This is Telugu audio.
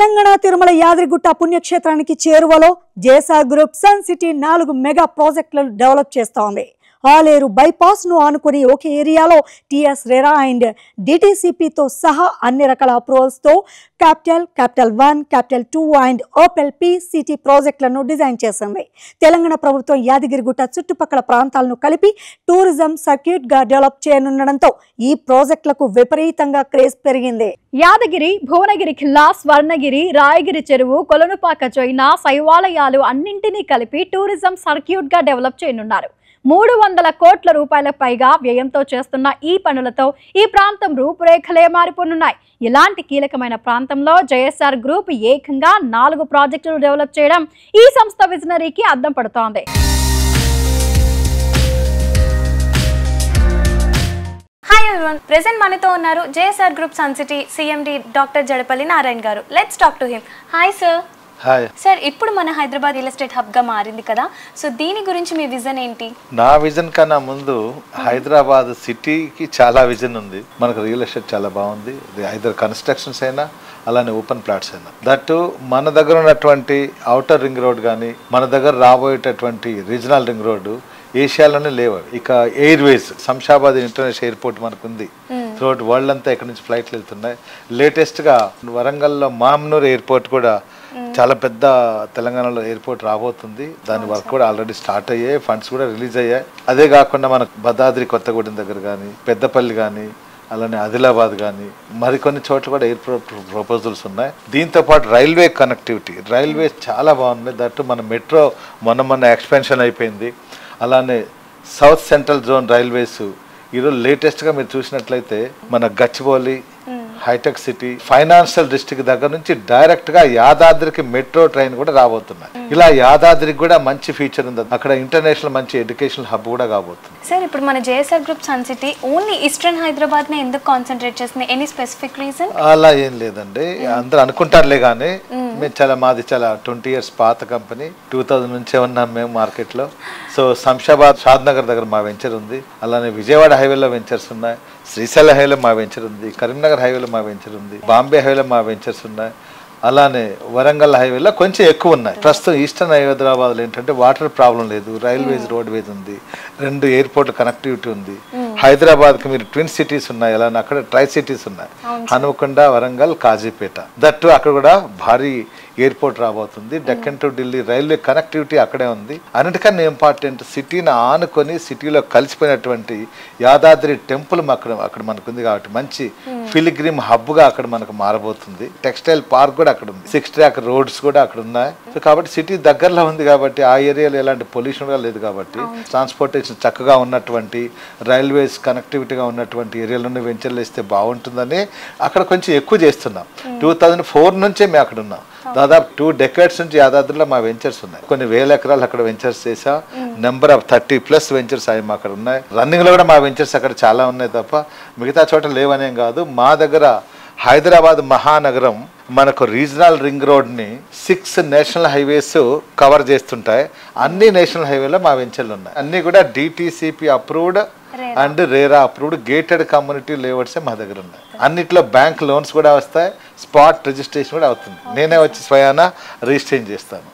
తెలంగాణ తిరుమల యాదగిరిగుట్ట పుణ్యక్షేత్రానికి చేరువలో JSR group sun city 4 mega ప్రాజెక్టులను డెవలప్ చేస్తోంది. ఆలేరు బైపాస్ ను ఆనుకుని ఒక ఏరియాలో టీఎస్ రెరా అండ్ డిటిసిపితో సహా అన్ని రకాల అప్రూవల్స్ తో capital 1, capital 2 and Opel PCT ప్రాజెక్టులను డిజైన్ చేసింది. తెలంగాణ ప్రభుత్వం యాదగిరిగుట్ట చుట్టుపక్కల ప్రాంతాలను కలిపి టూరిజం సర్క్యూట్ గా డెవలప్ చేయనుండడంతో ఈ ప్రాజెక్టులకు విపరీతంగా క్రేజ్ పెరిగింది. యాదగిరి, భువనగిరి ఖిల్లా, స్వర్ణగిరి, రాయగిరి చెరువు, కొలనుపాక చైనా, శైవాలయాలు అన్నింటినీ కలిపి టూరిజం సర్క్యూట్ గా డెవలప్ చేయనున్నారు. 300 కోట్ల రూపాయల పైగా వ్యయంతో చేస్తున్న ఈ పనులతో ఈ ప్రాంతం రూపురేఖలే మారిపోనున్నాయి. ఇలాంటి కీలకమైన ప్రాంతంలో జేఎస్ఆర్ గ్రూప్ ఏకంగా 4 ప్రాజెక్టులు డెవలప్ చేయడం ఈ సంస్థ విజనరీకి అద్దం పడుతోంది. హాయ్ ఎవరీవన్, ప్రెజెంట్ మనతో ఉన్నారు JSR group sun City CMD doctor Jadapalli Narayana గారు. Let's talk to him. Hi sir. Hi sir, ఇప్పుడు మన హైదరాబాద్ రియల్ ఎస్టేట్ హబ్ గా మారింది కదా, సో దీని గురించి మీ విజన్ ఏంటి? నా విజన్ కన్నా ముందు హైదరాబాద్ సిటీకి చాలా విజన్ ఉంది. మనకు రియల్ ఎస్టేట్ చాలా బాగుంది. ఐదర్ కన్స్ట్రక్షన్స్ అయినా అలానే ఓపెన్ ప్లాట్స్ అయినా. దట్ మన దగ్గర ఉన్నటువంటి అవుటర్ రింగ్ రోడ్ కానీ మన దగ్గర రాబోయేటటువంటి రీజనల్ రింగ్ రోడ్డు ఏషియాలోనే లేవు. ఇక ఎయిర్వేస్ శంషాబాద్ ఇంటర్నేషనల్ ఎయిర్పోర్ట్ మనకు ఉంది. త్రూఅవుట్ వరల్డ్ అంతా ఇక్కడ నుంచి ఫ్లైట్లు వెళ్తున్నాయి. లేటెస్ట్గా వరంగల్లో మామ్నూర్ ఎయిర్పోర్ట్ కూడా చాలా పెద్ద తెలంగాణలో ఎయిర్పోర్ట్ రాబోతుంది. దాని వర్క్ కూడా ఆల్రెడీ స్టార్ట్ అయ్యాయి, ఫండ్స్ కూడా రిలీజ్ అయ్యాయి. అదే కాకుండా మనకు భద్రాద్రి కొత్తగూడెం దగ్గర కానీ, పెద్దపల్లి కానీ, అలానే ఆదిలాబాద్ కానీ మరికొన్ని చోట్ల కూడా ఎయిర్పోర్ట్ ప్రపోజల్స్ ఉన్నాయి. దీంతో పాటు రైల్వే కనెక్టివిటీ, రైల్వే చాలా బాగున్నాయి. దట్టు మన మెట్రో మొన్న ఎక్స్పెన్షన్ అయిపోయింది. అలానే సౌత్ సెంట్రల్ జోన్ రైల్వేస్ ఈరోజు లేటెస్ట్గా మీరు చూసినట్లయితే మన Gachibowli, hitech city, financial district దగ్గర నుంచి డైరెక్ట్గా యాదాద్రికి మెట్రో ట్రైన్ కూడా రాబోతున్నాయి. ఇలా యాదాద్రికి కూడా మంచి ఫీచర్ ఉంది. అక్కడ ఇంటర్నేషనల్ మంచి ఎడ్యుకేషనల్ హబ్ కూడా కాబోతుంది. సార్, ఇప్పుడు మన JSR group sun city only eastern Hyderabad నే ఎందుకు కాన్సన్ట్రేట్ చేస్తుంది? Any specific reason? అలా ఏం లేదండి, అందరూ అనుకుంటారులే కానీ మేము మాది చాలా 20 years పాత కంపెనీ. 2000 నుంచే ఉన్నాం మేము మార్కెట్లో. సో శంషాబాద్ షాద్నగర్ దగ్గర మా వెంచర్ ఉంది. అలానే విజయవాడ హైవేలో వెంచర్స్ ఉన్నాయి. శ్రీశైలం హైవేలో మా వెంచర్ ఉంది. కరీంనగర్ హైవేలో మా వెంచర్ ఉంది. బాంబే హైవేలో మా వెంచర్స్ ఉన్నాయి. అలానే వరంగల్ హైవేలో కొంచెం ఎక్కువ ఉన్నాయి. ప్రస్తుతం ఈస్టర్న్ హైదరాబాద్లో ఏంటంటే వాటర్ ప్రాబ్లం లేదు, రైల్వేస్ రోడ్వేస్ ఉంది, 2 ఎయిర్పోర్ట్ కనెక్టివిటీ ఉంది. హైదరాబాద్కి మీరు ట్విన్ సిటీస్ ఉన్నాయి, అలానే అక్కడ ట్రై సిటీస్ ఉన్నాయి, హనుమకొండ, వరంగల్, కాజీపేట. దట్టు అక్కడ కూడా భారీ ఎయిర్పోర్ట్ రాబోతుంది. Deccan to Delhi railway connectivity అక్కడే ఉంది. అన్నిటికన్నా ఇంపార్టెంట్ సిటీని ఆనుకొని సిటీలో కలిసిపోయినటువంటి యాదాద్రి టెంపుల్ అక్కడ మనకుంది కాబట్టి మంచి ఫిలిగ్రిమ్ హబ్గా అక్కడ మనకు మారబోతుంది. టెక్స్టైల్ పార్క్ కూడా అక్కడ ఉంది. 6 track రోడ్స్ కూడా అక్కడ ఉన్నాయి. సో కాబట్టి సిటీ దగ్గరలో ఉంది కాబట్టి ఆ ఏరియాలో ఎలాంటి పొల్యూషన్ కూడా లేదు కాబట్టి ట్రాన్స్పోర్టేషన్ చక్కగా ఉన్నటువంటి రైల్వేస్ కనెక్టివిటీగా ఉన్నటువంటి ఏరియాలోనే వెంచర్లు వేస్తే బాగుంటుందని అక్కడ కొంచెం ఎక్కువ చేస్తున్నాం. 2004 నుంచే మేము అక్కడ ఉన్నాం. దాదాపు 2 decades నుంచి యాదాద్రిలో మా వెంచర్స్ ఉన్నాయి. కొన్ని వేల ఎకరాలు అక్కడ వెంచర్స్ చేసా. నెంబర్ ఆఫ్ 30+ వెంచర్స్ అవి అక్కడ ఉన్నాయి. రన్నింగ్ లో కూడా మా వెంచర్స్ అక్కడ చాలా ఉన్నాయి తప్ప మిగతా చోట లేవనేం కాదు. మా దగ్గర హైదరాబాద్ మహానగరం మనకు రీజనల్ రింగ్ రోడ్ని 6 నేషనల్ హైవేస్ కవర్ చేస్తుంటాయి. అన్ని నేషనల్ హైవేలో మా వెంచర్లు ఉన్నాయి. అన్ని కూడా DTCP approved and RERA approved gated community layouts మా దగ్గర ఉన్నాయి. అన్నిట్లో బ్యాంక్ లోన్స్ కూడా వస్తాయి, స్పాట్ రిజిస్ట్రేషన్ కూడా అవుతుంది. నేనే వచ్చి స్వయానా రిజిస్ట్రేషన్ చేస్తాను.